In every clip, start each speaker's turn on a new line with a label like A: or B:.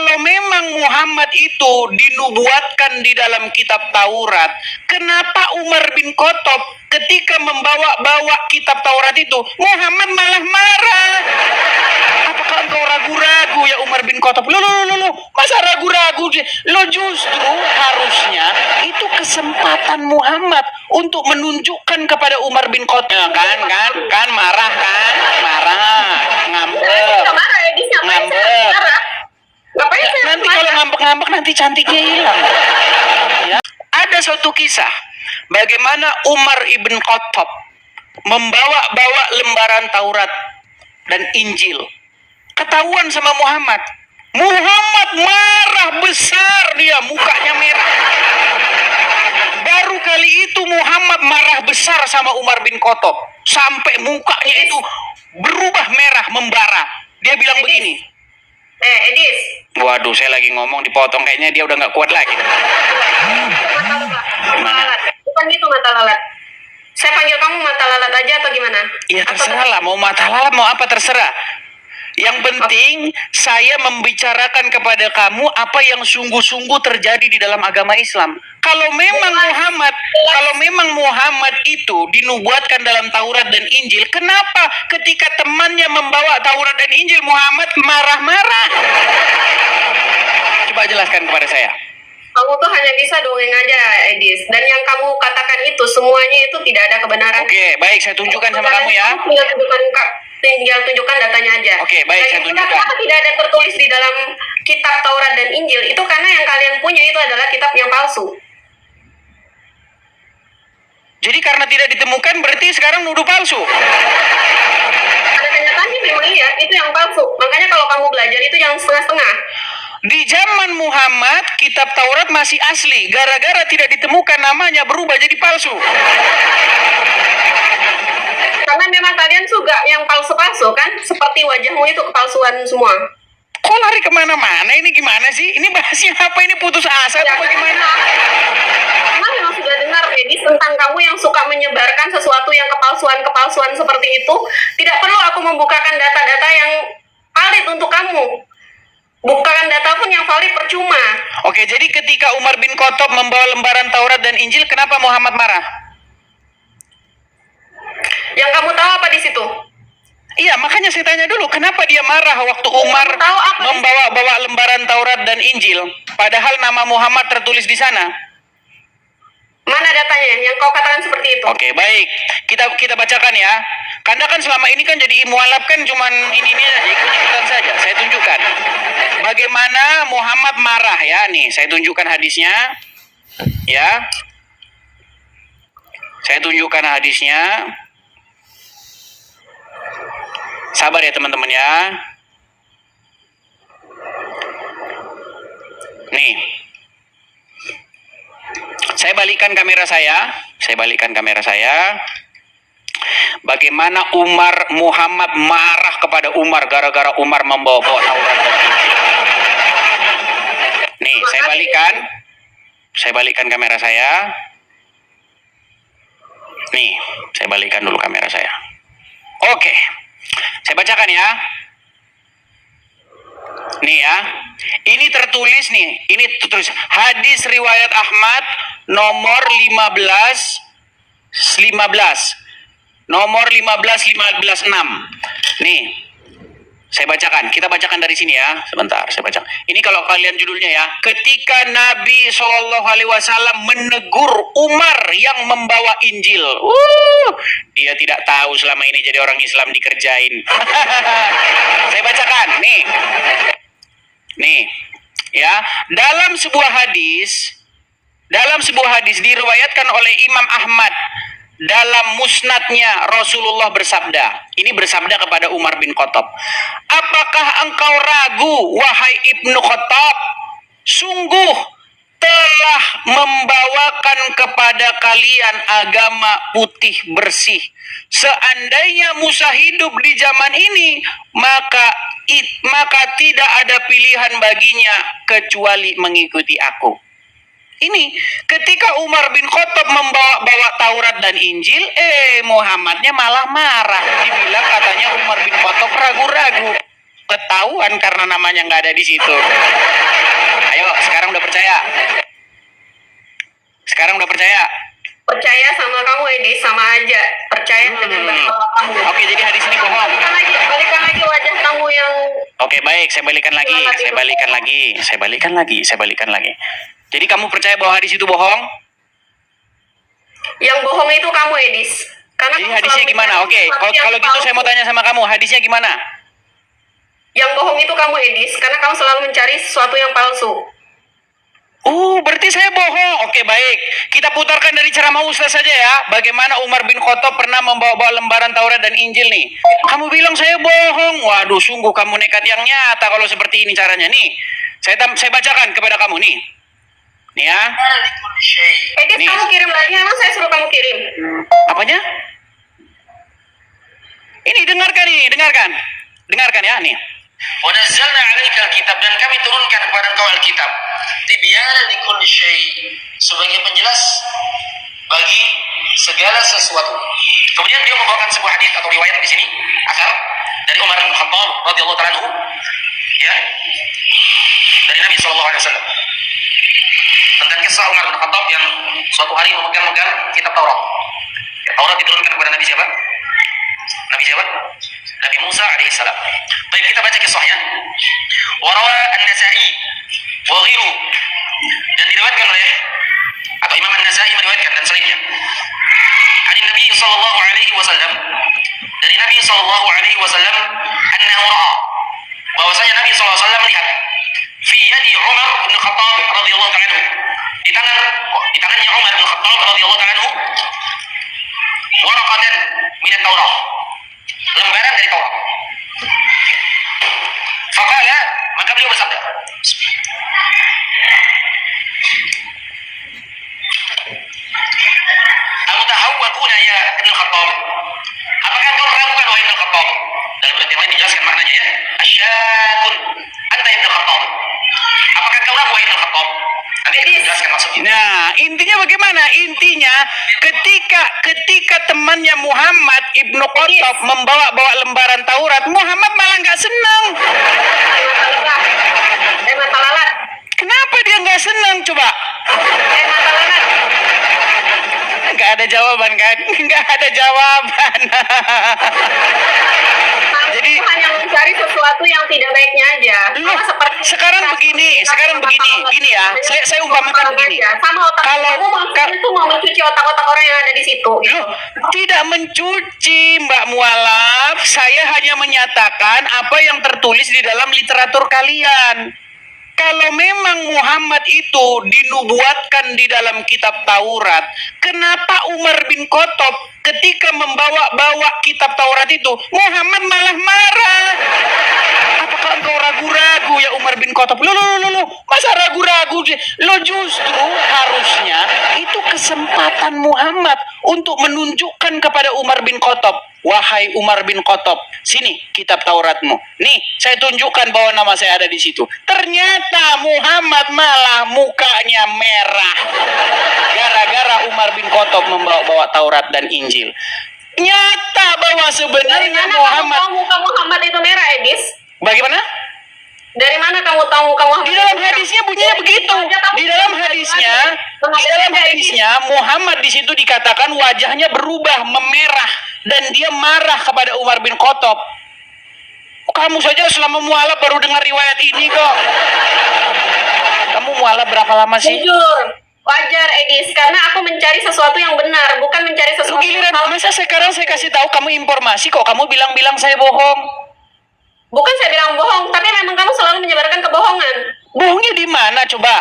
A: kalau memang Muhammad itu dinubuatkan di dalam kitab Taurat, kenapa Umar bin Khattab ketika membawa kitab Taurat itu, Muhammad malah marah? Apakah engkau ragu-ragu ya Umar bin Khattab? Loh, masa ragu-ragu? Lo justru harusnya itu kesempatan Muhammad untuk menunjukkan kepada Umar bin Khattab. Kan marah, ngambek. Nanti kalau ngambek nanti cantiknya hilang. Ya. Ada suatu kisah bagaimana Umar ibn Khattab membawa lembaran Taurat dan Injil. Ketahuan sama Muhammad. Muhammad marah besar, dia mukanya merah. Baru kali itu Muhammad marah besar sama Umar bin Khattab sampai mukanya itu berubah merah membara. Dia bilang begini.
B: Edis.
A: Waduh, saya lagi ngomong dipotong, kayaknya dia udah nggak kuat lagi.
B: Gimana? Bukan gitu mata lalat. Saya panggil kamu mata lalat aja atau gimana?
A: Iya terserah lah, mau mata lalat mau apa terserah. Yang penting saya membicarakan kepada kamu apa yang sungguh-sungguh terjadi di dalam agama Islam. Kalau memang Muhammad itu dinubuatkan dalam Taurat dan Injil, kenapa ketika temannya membawa Taurat dan Injil Muhammad marah-marah? Coba jelaskan kepada saya.
B: Kamu tuh hanya bisa dongeng aja, Edis. Dan yang kamu katakan itu semuanya itu tidak ada kebenaran.
A: Oke, baik, saya tunjukkan sama kamu ya.
B: Tinggal tunjukkan datanya aja.
A: Oke, baik, saya tunjukkan.
B: Kenapa tidak ada tertulis di dalam kitab Taurat dan Injil? Itu karena yang kalian punya itu adalah kitab yang palsu.
A: Jadi karena tidak ditemukan berarti sekarang nuduh palsu.
B: Ada kenyataannya memang iya, itu yang palsu. Makanya kalau kamu belajar itu yang setengah-setengah.
A: Di zaman Muhammad, kitab Taurat masih asli. Gara-gara tidak ditemukan namanya berubah jadi palsu.
B: Karena memang kalian juga yang palsu-palsu kan? Seperti wajahmu itu kepalsuan semua.
A: Kok lari kemana-mana? Ini gimana sih? Ini bahasnya apa? Ini putus asa atau bagaimana?
B: Karena memang sudah dengar Edis tentang kamu yang suka menyebarkan sesuatu yang kepalsuan seperti itu. Tidak perlu aku membukakan data-data yang valid untuk kamu. Bukan data pun yang valid percuma.
A: Oke, jadi ketika Umar bin Khattab membawa lembaran Taurat dan Injil, kenapa Muhammad marah?
B: Yang kamu tahu apa di situ?
A: Iya, makanya saya tanya dulu, kenapa dia marah waktu Umar membawa lembaran Taurat dan Injil, padahal nama Muhammad tertulis di sana?
B: Mana datanya yang kau katakan seperti itu?
A: Oke, baik. Kita bacakan ya. Karena kan selama ini kan jadi mualaf kan cuman ini aja, ikut-ikutan saja. Saya tunjukkan bagaimana Muhammad marah ya. Nih, saya tunjukkan hadisnya. Ya. Saya tunjukkan hadisnya. Sabar ya teman-teman ya. Nih. Saya balikkan kamera saya. Bagaimana Muhammad marah kepada Umar gara-gara Umar membawa-bawa Taurat. Nih, saya balikkan kamera saya. Nih, saya balikkan dulu kamera saya. Oke. Saya bacakan ya. Nih ya. Ini tertulis hadis riwayat Ahmad nomor 15. Nomor 15 6. Nih. Saya bacakan. Kita bacakan dari sini ya. Sebentar, saya baca. Ini kalau kalian judulnya ya. Ketika Nabi SAW menegur Umar yang membawa Injil. Dia tidak tahu selama ini jadi orang Islam dikerjain. Saya bacakan. Nih. Ya, dalam sebuah hadis diriwayatkan oleh Imam Ahmad dalam musnadnya, Rasulullah bersabda, ini bersabda kepada Umar bin Khattab, apakah engkau ragu wahai Ibnu Khattab, sungguh telah membawakan kepada kalian agama putih bersih. Seandainya Musa hidup di zaman ini, maka tidak ada pilihan baginya kecuali mengikuti aku. Ini ketika Umar bin Khattab membawa Taurat dan Injil, Muhammadnya malah marah. Dibilang katanya Umar bin Khattab ragu-ragu. Ketahuan karena namanya nggak ada di situ. Ayo, sekarang udah percaya? Sekarang udah percaya?
B: Percaya sama kamu Edis, sama aja. Percaya dengan bahwa kamu.
A: Oke, jadi hadis ini bohong.
B: Balikan lagi wajah kamu yang...
A: Oke, baik, saya balikan lagi. Saya balikan lagi. Jadi kamu percaya bahwa hadis itu bohong?
B: Yang bohong itu kamu Edis. Karena
A: Jadi
B: kamu
A: hadisnya
B: selalu
A: gimana?
B: mencari
A: Oke,
B: sesuatu yang
A: kalau gitu saya mau
B: palsu.
A: tanya sama kamu, hadisnya gimana?
B: Yang bohong itu kamu Edis, karena kamu selalu mencari sesuatu yang palsu.
A: Berarti saya bohong. Oke, baik. Kita putarkan dari ceramah Ustaz saja ya. Bagaimana Umar bin Khattab pernah membawa-bawa lembaran Taurat dan Injil nih. Kamu bilang saya bohong. Waduh, sungguh kamu nekat yang nyata kalau seperti ini caranya nih. Saya bacakan kepada kamu nih. Nih ya.
B: Edis,
A: Nih.
B: kamu kirim lagi, emang saya suruh kamu kirim.
A: Apanya? Ini dengarkan. Dengarkan ya nih.
C: Wanazzalna 'alaikal kitab, dan kami turunkan kepada engkau Alkitab, tibyanan likulli syai', sebagai penjelas bagi segala sesuatu. Kemudian dia membawakan sebuah hadis atau riwayat di sini, asar dari Umar bin Khattab radhiyallahu ta'ala anhu, ya, dari Nabi sallallahu alaihi wasallam. Tentang kisah Umar bin Khattab yang suatu hari memegang kitab Taurat. Taurat diturunkan kepada Nabi siapa? Nabi Musa alaihissalam. Baik, kita baca kisahnya. Warawa An-Nasa'i wa ghiru, dan diriwayatkan oleh atau Imam An-Nasa'i meriwayatkan dan selainnya. Dari Nabi sallallahu alaihi wasallam, dari Nabi sallallahu alaihi wasallam, annahu ra'a, bahwasanya Nabi sallallahu alaihi wasallam melihat fi yadi Umar bin Khattab radhiyallahu ta'ala anhu, di tangannya Umar bin Khattab radhiyallahu ta'ala anhu, waraqatan min at-Taurah, lembaran dari Taurat. Faqala, maka beliau bersabda, "Amutahawwakuna ya Ibn Khattab?" Apakah kau meragukan wahai Ibn Khattab? Dalam ayat yang lain dijelaskan maknanya ya. Asyatun anta Ibn Khattab. Apakah kau ragu wahai Ibn Khattab? Nanti kita jelaskan maksudnya.
A: Nah, intinya bagaimana? Intinya ketika temannya Muhammad Ibnu Khattab membawa lembaran Taurat, Muhammad malah nggak senang.
B: Mata lalat.
A: Kenapa dia nggak senang coba?
B: Mata lalat.
A: Nggak ada jawaban kan? Nggak ada jawaban. Jadi
B: Kamu hanya mencari sesuatu yang tidak baiknya aja.
A: Loh,
B: Sama seperti
A: sekarang gini ya. Saya umpamakan begini.
B: Sama otak
A: Kalau-
B: kamu maksudnya tuh mau mencuci otak-otak orang yang ada di situ. Gitu.
A: Loh, tidak mencuci Mbak Mualaf. Saya hanya menyatakan apa yang tertulis di dalam literatur kalian. Kalau memang Muhammad itu dinubuatkan di dalam kitab Taurat, kenapa Umar bin Khattab ketika membawa kitab Taurat itu, Muhammad malah marah? Apakah engkau ragu-ragu ya Umar bin Khattab? Loh, masa ragu-ragu? Loh, justru harusnya itu kesempatan Muhammad untuk menunjukkan kepada Umar bin Khattab, wahai Umar bin Khattab, sini kitab Tauratmu. Nih, saya tunjukkan bahwa nama saya ada di situ. Ternyata Muhammad malah mukanya merah gara-gara Umar bin Khattab membawa Taurat dan Injil. Nyata bahwa
B: Dari
A: sebenarnya
B: mana
A: Muhammad.
B: kamu tahu muka Muhammad itu merah, Edis?
A: Bagaimana?
B: Dari mana kamu tahu muka Muhammad?
A: Di dalam hadisnya bunyinya begitu. Di dalam hadisnya Muhammad di situ dikatakan wajahnya berubah memerah dan dia marah kepada Umar bin Khattab. Kamu saja selama mualaf baru dengar riwayat ini kok. Kamu mualaf berapa lama sih?
B: Jujur, wajar Edis, karena aku mencari sesuatu yang benar, bukan mencari
A: Lu
B: sesuatu yang
A: giliran
B: salah.
A: masa sekarang saya kasih tahu kamu informasi kok kamu bilang saya bohong.
B: Bukan saya bilang bohong, tapi memang kamu selalu menyebarkan kebohongan.
A: Bohongnya di mana coba?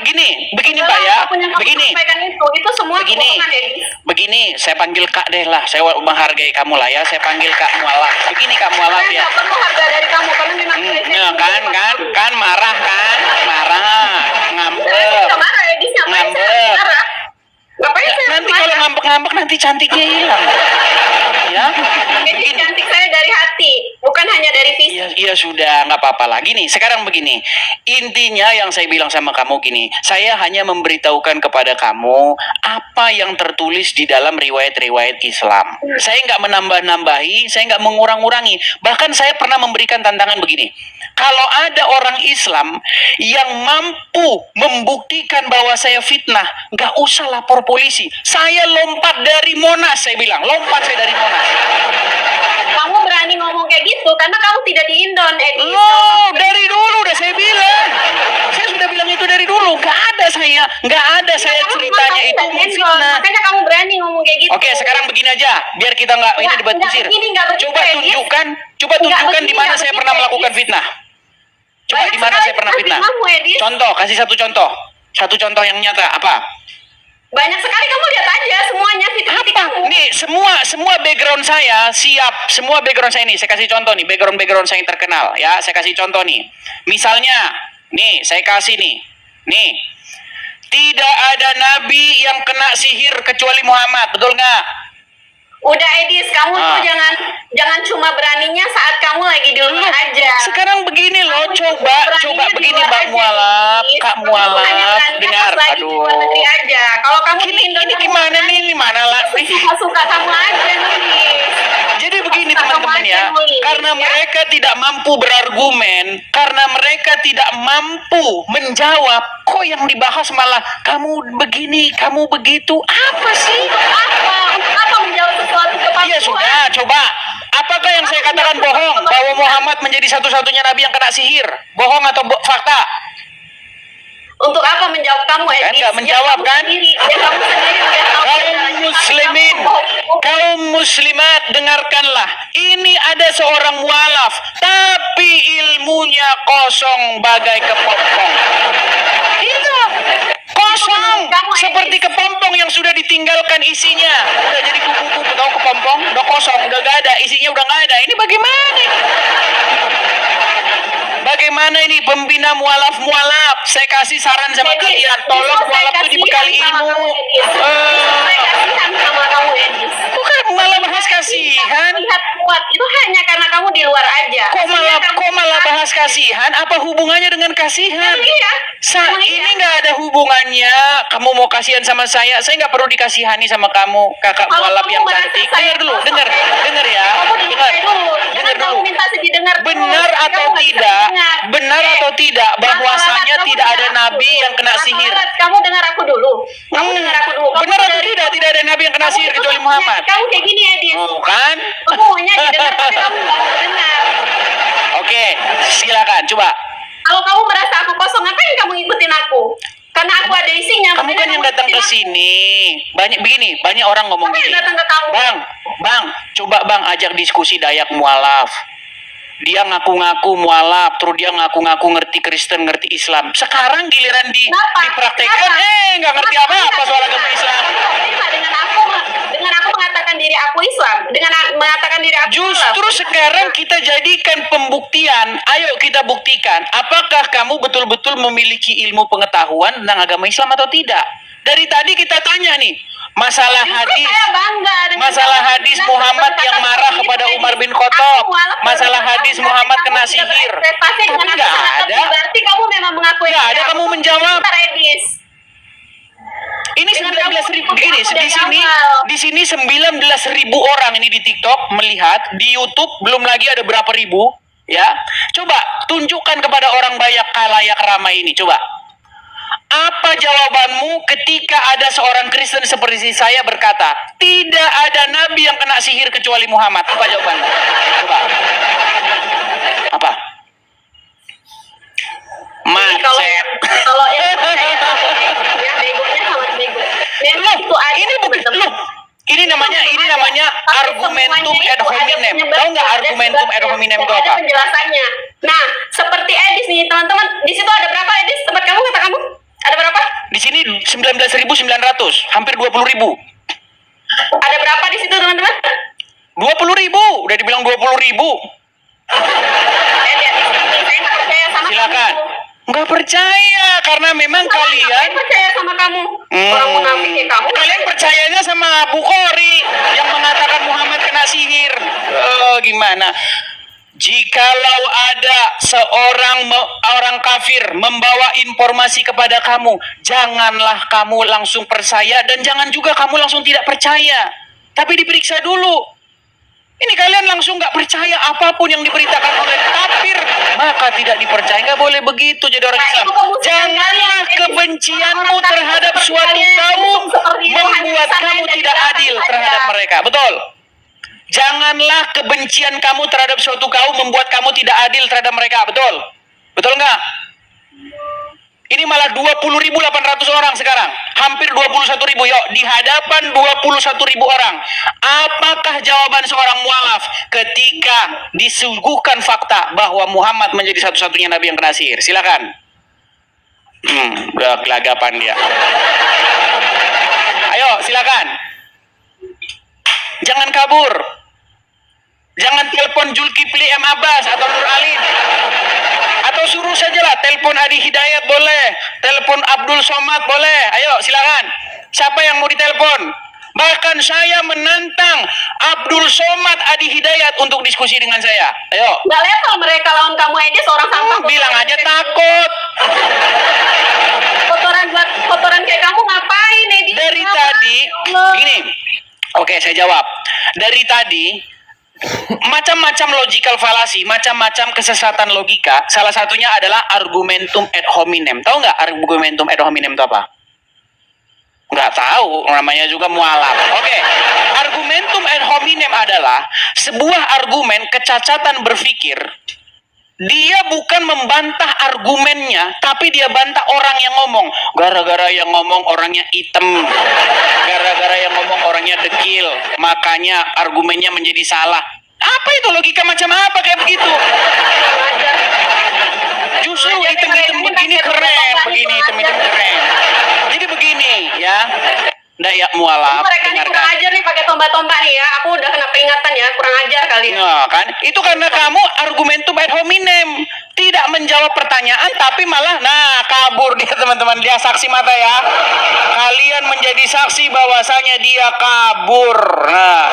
A: Begini Pak ya.
B: Apapun yang kamu
A: Begini.
B: sampaikan itu semua
A: Begini.
B: kebohongan, Edis.
A: Begini, saya panggil Kak deh lah. Saya menghargai kamu lah ya. Saya panggil Kak Mualaf. Begini Kak Mualaf
B: Saya
A: ya.
B: nggak perlu harga dari kamu, karena memang
A: Kan marah kan? Marah,
B: Saya
A: ngambek.
B: nggak marah, Edis. Ngapain saya
A: Ngambek.
B: harus marah? Ngapain saya harus
A: Nanti kalau
B: marah?
A: ngambek-ngambek nanti cantiknya hilang. Ya.
B: Edis,
A: Begini.
B: cantik saya dari hati, bukan hanya dari fisik.
A: Iya sudah, nggak apa-apa lagi nih. Sekarang begini, intinya yang saya bilang sama kamu gini, saya hanya memberitahukan kepada kamu apa yang tertulis di dalam riwayat-riwayat Islam. Saya nggak menambah-nambahi, saya nggak mengurang-urangi. Bahkan saya pernah memberikan tantangan begini. Kalau ada orang Islam yang mampu membuktikan bahwa saya fitnah, nggak usah lapor polisi. Saya lompat dari Monas, saya bilang, lompat saya dari Monas.
B: Kamu berani ngomong kayak gitu karena kamu tidak di Indon, Edi.
A: Loh, dari dulu udah saya bilang. Saya sudah bilang itu dari dulu. Nggak ada saya ceritanya itu fitnah.
B: Makanya kamu berani ngomong kayak gitu.
A: Oke, sekarang begini aja, biar kita nggak ini debat kusir. Coba tunjukkan di mana saya pernah melakukan fitnah. Coba di mana saya pernah fitnah. Contoh, kasih satu contoh. Satu contoh yang nyata apa?
B: Banyak sekali, kamu lihat aja semuanya fitnah kamu.
A: Nih, semua background saya siap, semua background saya ini. Saya kasih contoh nih, background saya yang terkenal ya. Saya kasih contoh nih. Misalnya, nih saya kasih nih. Nih. Tidak ada nabi yang kena sihir kecuali Muhammad, betul nggak?
B: Udah, Edis, kamu tuh jangan cuma beraninya saat kamu lagi di luar aja.
A: Sekarang begini loh, coba begini Mbak Mualaf, Kak Mualaf, dengar, aduh.
B: Kalau kamu
A: ini gimana nih, ini mana lah?
B: Suka-suka kamu aja nih.
A: Jadi begini teman-teman ya, karena mereka tidak mampu berargumen, karena mereka tidak mampu menjawab, kok yang dibahas malah kamu begini, kamu begitu, apa sih?
B: Apa menjawab sesuatu kepada
A: Iya sudah, coba. Apakah yang saya katakan bohong bahwa Muhammad menjadi satu-satunya nabi yang kena sihir? Bohong atau fakta?
B: Untuk apa menjawab kamu, Edis?
A: Kan nggak menjawab kan? Kaum muslimin, kaum muslimat, dengarkanlah. Ini ada seorang mualaf, tapi ilmunya kosong bagai kepompong. Itu kosong, seperti kepompong yang sudah ditinggalkan isinya. Udah jadi kupu-kupu, tahu kepompong? Udah kosong, udah gak ada, isinya udah gak ada. Ini bagaimana? Bagaimana ini pembina mualaf? Saya kasih saran sama kalian, tolong mualaf itu dibekali ilmu. Bukan malah bahas kasihan.
B: Lihat kuat itu hanya karena kamu di luar aja.
A: Kok malah bahas kasihan? Apa hubungannya dengan kasihan?
B: Iya.
A: Ini nggak ada hubungannya. Kamu mau kasihan sama saya nggak perlu dikasihani sama kamu, kakak mualaf yang cantik. Dengar dulu, dengar ya. Dengar dulu. Benar atau tidak bahwasanya tidak ada nabi yang kena sihir.
B: Kamu dengar aku dulu.
A: Benar atau tidak ada nabi yang kena sihir kecuali Muhammad.
B: Kamu kayak gini, Edis.
A: Oh, kan?
B: Kamu maunya didengar tapi kamu nggak mau dengar.
A: Oke, silakan coba.
B: Kalau kamu merasa aku kosong, ngapain kamu ngikutin aku? Karena aku ada isinya.
A: Kamu kan yang datang ke sini. Banyak orang ngomong gini. Bang, coba Bang ajak diskusi Dayak mualaf. Dia ngaku-ngaku mualaf, terus dia ngaku-ngaku ngerti Kristen, ngerti Islam. Sekarang giliran dipraktekkan, nggak ngerti apa-apa soal agama Islam.
B: Dengan aku mengatakan diri aku Islam, dengan mengatakan diri aku
A: Justru sekarang kita jadikan pembuktian. Ayo kita buktikan, apakah kamu betul-betul memiliki ilmu pengetahuan tentang agama Islam atau tidak? Dari tadi kita tanya nih, masalah hadis Muhammad yang marah kepada Umar bin Khattab, masalah hadis Muhammad kena sihir, tapi nggak ada.
B: Berarti kamu memang mengakui.
A: Nggak ada kamu menjawab. Ini 19.000 gini, di sini 19.000 orang ini di TikTok melihat, di YouTube belum lagi ada berapa ribu, ya. Coba tunjukkan kepada orang banyak khalayak ramai ini, coba. Apa jawabanmu ketika ada seorang Kristen seperti saya berkata, tidak ada nabi yang kena sihir kecuali Muhammad? Apa jawabanmu? Coba. Apa? Macet.
B: Kalau yang begonya sama bego.
A: Ini namanya argumentum ad hominem. Tahu nggak argumentum ad hominem itu apa?
B: Ada penjelasannya. Nah, seperti Edis nih, teman-teman. Di situ ada berapa, Edis? Tempat kamu, kata kamu? Ada berapa?
A: Di sini 19.900, hampir 20.000.
B: Ada berapa di situ, teman-teman?
A: 20.000, udah dibilang 20.000. Silakan. Nggak percaya karena memang kalian
B: percaya sama kamu. Orang munafik kayak kamu.
A: Kalian percayanya sama Bukhari yang mengatakan Muhammad kena sihir. Gimana? Jikalau ada orang kafir membawa informasi kepada kamu, janganlah kamu langsung percaya dan jangan juga kamu langsung tidak percaya. Tapi diperiksa dulu. Ini kalian langsung nggak percaya apapun yang diberitakan oleh kafir, maka tidak dipercaya. Nggak boleh begitu jadi orang Islam. Janganlah kebencianmu terhadap suatu kaum membuat kamu tidak adil terhadap mereka. Betul. Janganlah kebencian kamu terhadap suatu kaum membuat kamu tidak adil terhadap mereka. Betul? Betul nggak? Ini malah 20.800 orang sekarang. Hampir 21.000. Yuk, di hadapan 21.000 orang. Apakah jawaban seorang mualaf ketika disuguhkan fakta bahwa Muhammad menjadi satu-satunya nabi yang kena sihir? Silakan. Udah gelagapan dia. Ayo, silakan. Jangan kabur. Jangan telepon Zulkifli M. Abbas atau Nur Alim. Atau suruh sajalah telepon Adi Hidayat boleh, telepon Abdul Somad boleh. Ayo silakan. Siapa yang mau ditelepon? Bahkan saya menantang Abdul Somad Adi Hidayat untuk diskusi dengan saya. Ayo.
B: Nggak level mereka lawan kamu aja seorang sampah.
A: Bilang aja takut.
B: Kotoran kayak kamu ngapain, Edi?
A: Dari tadi, begini. Oke, saya jawab. Dari tadi macam-macam logical fallacy, macam-macam kesesatan logika. Salah satunya adalah argumentum ad hominem. Tahu nggak argumentum ad hominem itu apa? Nggak tahu, namanya juga mualaf. Oke. Argumentum ad hominem adalah sebuah argumen kecacatan berpikir. Dia bukan membantah argumennya, tapi dia bantah orang yang ngomong. Gara-gara yang ngomong orangnya hitam, gara-gara yang ngomong orangnya dekil, makanya argumennya menjadi salah. Apa itu logika macam apa kayak begitu? Justru hitam-hitam begini keren, begini hitam-hitam keren. Jadi begini ya. Nggak ya mualaf.
B: Mereka ini kurang ajar nih pakai tombak-tombak nih ya. Aku udah kena peringatan ya, kurang ajar kali.
A: Nah, kan? Itu karena kamu argumentum ad hominem, tidak menjawab pertanyaan tapi malah kabur dia teman-teman. Dia saksi mata ya. Kalian menjadi saksi bahwasanya dia kabur. Nah,